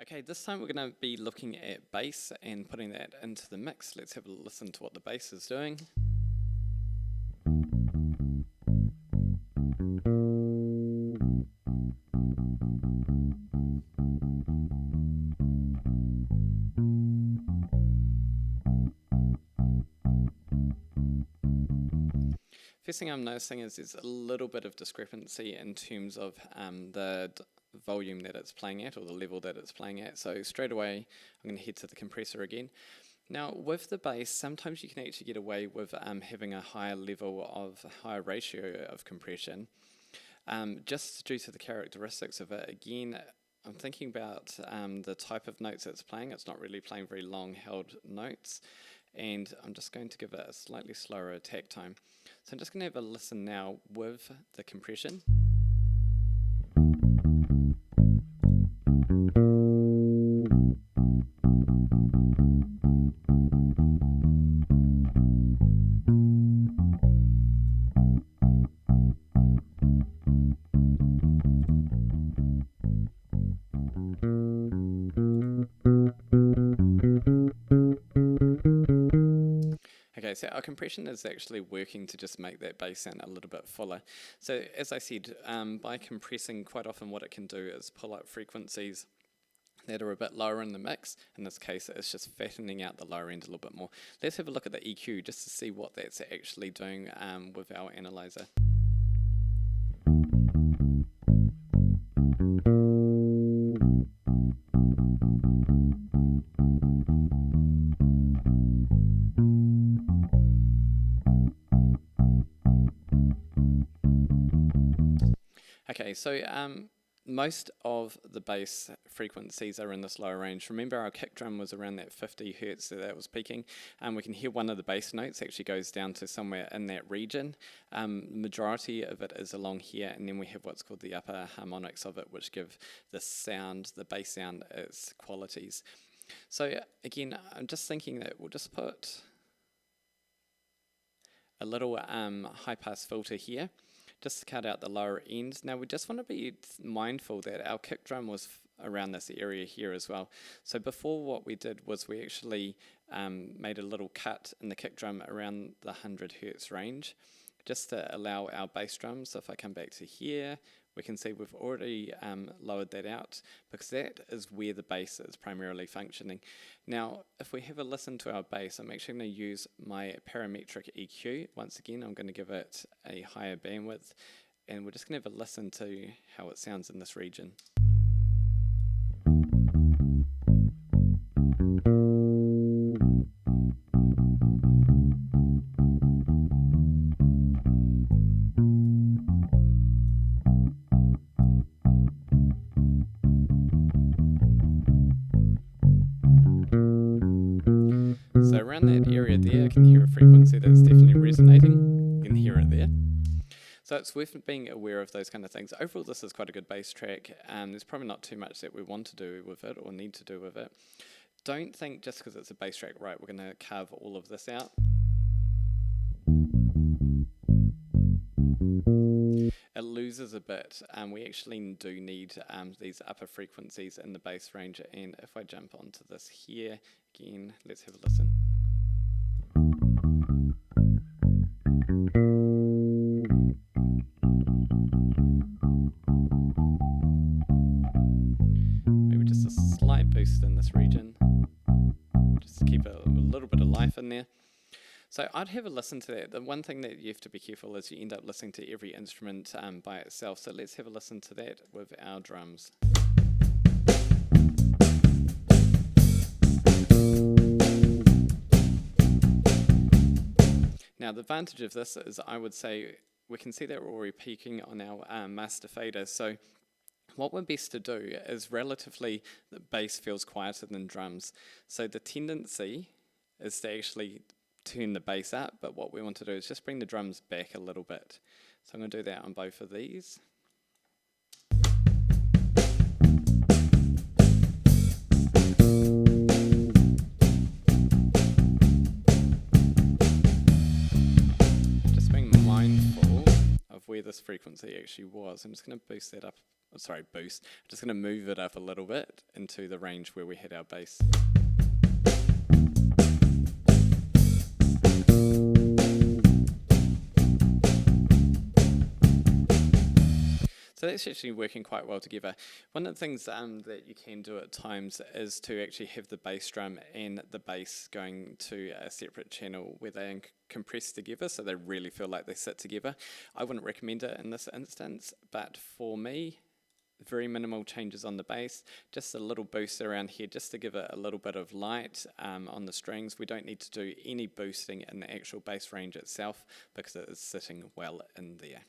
Okay, this time we're going to be looking at bass and putting that into the mix. Let's have a listen to what the bass is doing. First thing I'm noticing is there's a little bit of discrepancy in terms of the volume that it's playing at, or the level that it's playing at. So straight away I'm going to head to the compressor again. Now with the bass, sometimes you can actually get away with having a higher level of higher ratio of compression, just due to the characteristics of it. Again, I'm thinking about the type of notes it's playing. It's not really playing very long held notes, and I'm just going to give it a slightly slower attack time. So I'm just going to have a listen now with the compression. Okay, so our compression is actually working to just make that bass sound a little bit fuller. So as I said, by compressing, quite often what it can do is pull up frequencies that are a bit lower in the mix. In this case, it's just fattening out the lower end a little bit more. Let's have a look at the EQ just to see what that's actually doing with our analyzer. Okay, so most of the bass frequencies are in this lower range. Remember, our kick drum was around that 50 hertz that was peaking. We can hear one of the bass notes actually goes down to somewhere in that region. Majority of it is along here, and then we have what's called the upper harmonics of it, which give the sound, the bass sound, its qualities. So again, I'm just thinking that we'll just put a little high pass filter here, just to cut out the lower end. Now we just want to be mindful that our kick drum was around this area here as well. So before, what we did was we actually made a little cut in the kick drum around the 100 hertz range, just to allow our bass drums. So if I come back to here, we can see we've already lowered that out, because that is where the bass is primarily functioning. Now, if we have a listen to our bass, I'm actually going to use my parametric EQ. Once again, I'm going to give it a higher bandwidth, and we're just going to have a listen to how it sounds in this region. So around that area there, I can hear a frequency that's definitely resonating. You can hear it there. So it's worth being aware of those kind of things. Overall, this is quite a good bass track. There's probably not too much that we want to do with it or need to do with it. Don't think just because it's a bass track, right, we're going to carve all of this out. It loses a bit. We actually do need these upper frequencies in the bass range. And if I jump onto this here, again, let's have a listen. Maybe just a slight boost in this region, just to keep a little bit of life in there. So I'd have a listen to that. The one thing that you have to be careful is you end up listening to every instrument by itself. So let's have a listen to that with our drums. Now the advantage of this is, I would say, we can see that we're already peaking on our master fader. So what we're best to do is, relatively, the bass feels quieter than drums. So the tendency is to actually turn the bass up, but what we want to do is just bring the drums back a little bit. So I'm going to do that on both of these. Just being mindful of where this frequency actually was. I'm just going to boost that up boost. I'm just going to move it up a little bit into the range where we had our bass. So that's actually working quite well together. One of the things that you can do at times is to actually have the bass drum and the bass going to a separate channel where they compress together so they really feel like they sit together. I wouldn't recommend it in this instance, but for me, very minimal changes on the bass, just a little boost around here just to give it a little bit of light on the strings. We don't need to do any boosting in the actual bass range itself because it is sitting well in there.